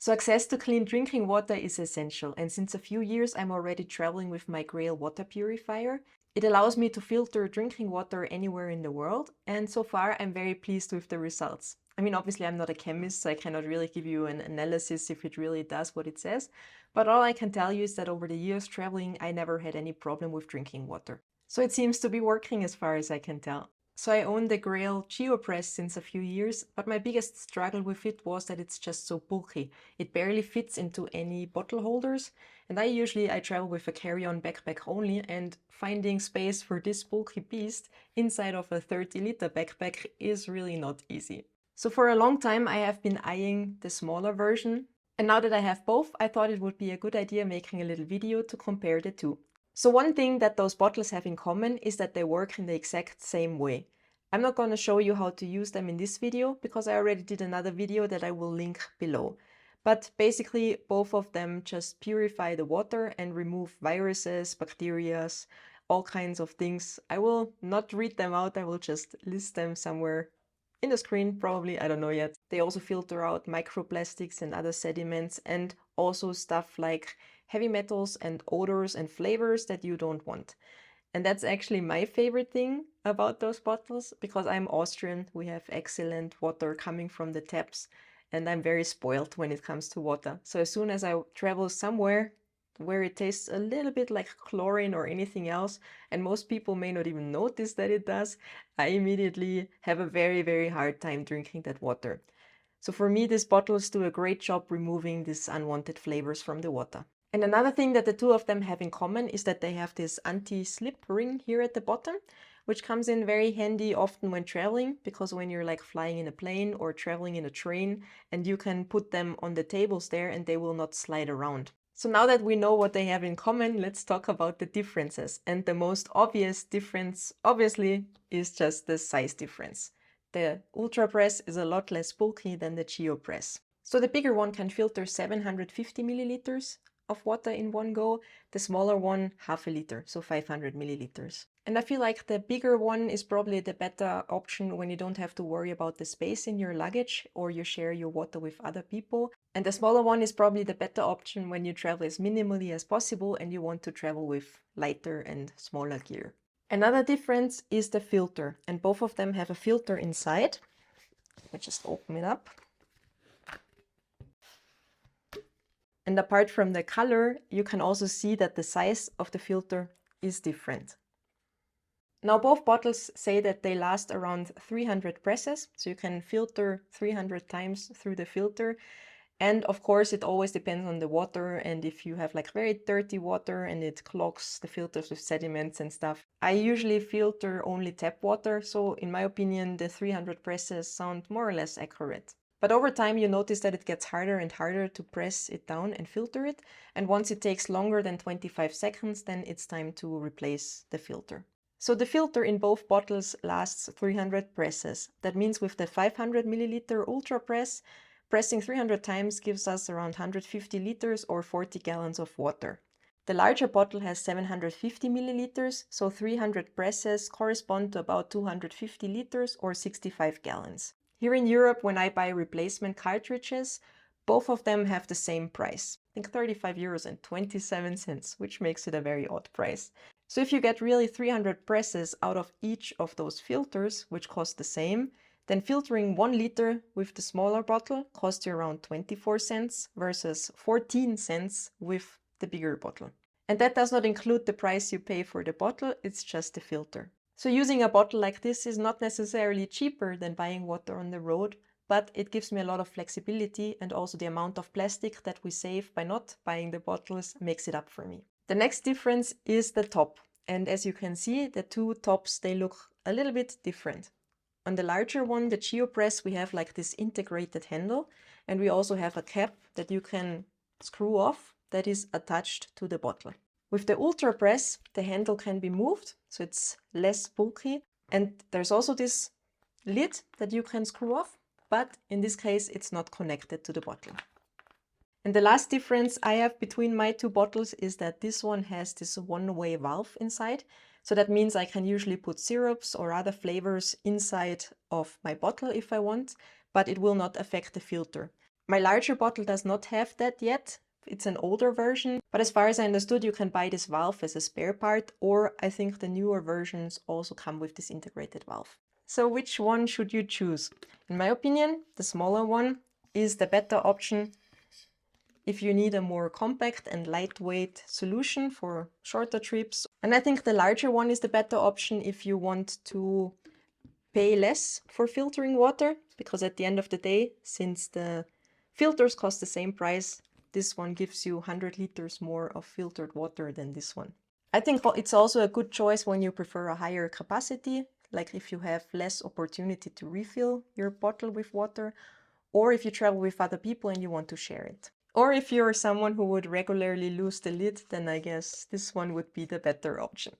So access to clean drinking water is essential, and since a few years I'm already traveling with my Grayl water purifier. It allows me to filter drinking water anywhere in the world, and so far I'm very pleased with the results. I mean, obviously I'm not a chemist, so I cannot really give you an analysis if it really does what it says, but all I can tell you is that over the years traveling, I never had any problem with drinking water. So it seems to be working as far as I can tell. So I own the Grayl Geopress since a few years, but my biggest struggle with it was that it's just so bulky. It barely fits into any bottle holders, and I travel with a carry-on backpack only, and finding space for this bulky beast inside of a 30-liter backpack is really not easy. So for a long time I have been eyeing the smaller version, and now that I have both, I thought it would be a good idea making a little video to compare the two. So one thing that those bottles have in common is that they work in the exact same way. I'm not going to show you how to use them in this video because I already did another video that I will link below. But basically both of them just purify the water and remove viruses, bacteria, all kinds of things. I will not read them out, I will just list them somewhere in the screen, probably, I don't know yet. They also filter out microplastics and other sediments, and also stuff like heavy metals and odors and flavors that you don't want. And that's actually my favorite thing about those bottles, because I'm Austrian, we have excellent water coming from the taps, and I'm very spoiled when it comes to water. So as soon as I travel somewhere where it tastes a little bit like chlorine or anything else, and most people may not even notice that it does, I immediately have a very, very hard time drinking that water. So for me, these bottles do a great job removing these unwanted flavors from the water. And another thing that the two of them have in common is that they have this anti-slip ring here at the bottom, which comes in very handy often when traveling, because when you're like flying in a plane or traveling in a train, and you can put them on the tables there and they will not slide around. So now that we know what they have in common, let's talk about the differences. And the most obvious difference, obviously, is just the size difference. The Ultrapress is a lot less bulky than the Geopress. So the bigger one can filter 750 milliliters of water in one go, the smaller one half a liter, so 500 milliliters. And I feel like the bigger one is probably the better option when you don't have to worry about the space in your luggage or you share your water with other people. And the smaller one is probably the better option when you travel as minimally as possible and you want to travel with lighter and smaller gear. Another difference is the filter, and both of them have a filter inside. Let me just open it up. And apart from the color, you can also see that the size of the filter is different. Now both bottles say that they last around 300 presses, so you can filter 300 times through the filter. And of course it always depends on the water, and if you have like very dirty water and it clogs the filters with sediments and stuff. I usually filter only tap water, so in my opinion the 300 presses sound more or less accurate. But over time you notice that it gets harder and harder to press it down and filter it, and once it takes longer than 25 seconds then it's time to replace the filter. So the filter in both bottles lasts 300 presses. That means with the 500 milliliter Ultrapress, pressing 300 times gives us around 150 liters or 40 gallons of water. The larger bottle has 750 milliliters, so 300 presses correspond to about 250 liters or 65 gallons. Here in Europe, when I buy replacement cartridges, both of them have the same price. I think 35 euros and 27 cents, which makes it a very odd price. So if you get really 300 presses out of each of those filters, which cost the same, then filtering 1 liter with the smaller bottle costs you around 24 cents versus 14 cents with the bigger bottle. And that does not include the price you pay for the bottle, it's just the filter. So using a bottle like this is not necessarily cheaper than buying water on the road, but it gives me a lot of flexibility, and also the amount of plastic that we save by not buying the bottles makes it up for me. The next difference is the top. And as you can see, the two tops, they look a little bit different. On the larger one, the Geopress, we have like this integrated handle, and we also have a cap that you can screw off that is attached to the bottle. With the Ultrapress, the handle can be moved, so it's less bulky, and there's also this lid that you can screw off, but in this case it's not connected to the bottle. And the last difference I have between my two bottles is that this one has this one-way valve inside. So that means I can usually put syrups or other flavors inside of my bottle if I want, but it will not affect the filter. My larger bottle does not have that yet. It's an older version, but as far as I understood, you can buy this valve as a spare part, or I think the newer versions also come with this integrated valve. So which one should you choose? In my opinion, the smaller one is the better option if you need a more compact and lightweight solution for shorter trips. And I think the larger one is the better option if you want to pay less for filtering water, because at the end of the day, since the filters cost the same price, this one gives you 100 liters more of filtered water than this one. I think it's also a good choice when you prefer a higher capacity, like if you have less opportunity to refill your bottle with water, or if you travel with other people and you want to share it. Or if you're someone who would regularly lose the lid, then I guess this one would be the better option.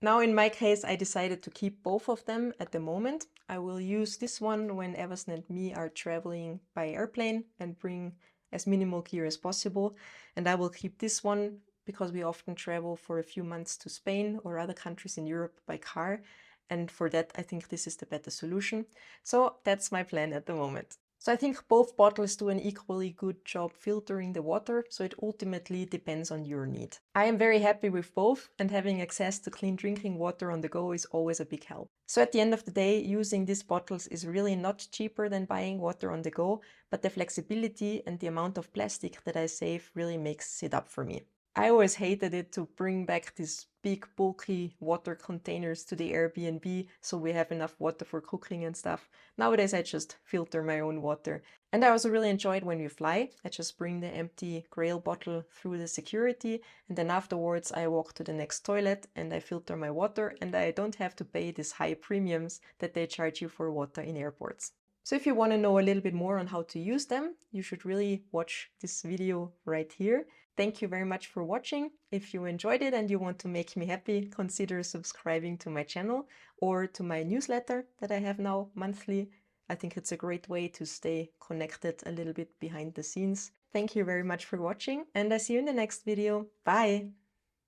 Now in my case, I decided to keep both of them at the moment. I will use this one when Everson and me are traveling by airplane and bring as minimal gear as possible. And I will keep this one because we often travel for a few months to Spain or other countries in Europe by car. And for that, I think this is the better solution. So that's my plan at the moment. So I think both bottles do an equally good job filtering the water, so it ultimately depends on your need. I am very happy with both, and having access to clean drinking water on the go is always a big help. So at the end of the day, using these bottles is really not cheaper than buying water on the go, but the flexibility and the amount of plastic that I save really makes it up for me. I always hated it to bring back these big bulky water containers to the Airbnb so we have enough water for cooking and stuff. Nowadays I just filter my own water. And I also really enjoy it when we fly. I just bring the empty Grayl bottle through the security, and then afterwards I walk to the next toilet and I filter my water, and I don't have to pay these high premiums that they charge you for water in airports. So if you want to know a little bit more on how to use them, you should really watch this video right here. Thank you very much for watching. If you enjoyed it and you want to make me happy, consider subscribing to my channel or to my newsletter that I have now monthly. I think it's a great way to stay connected a little bit behind the scenes. Thank you very much for watching, and I see you in the next video. Bye!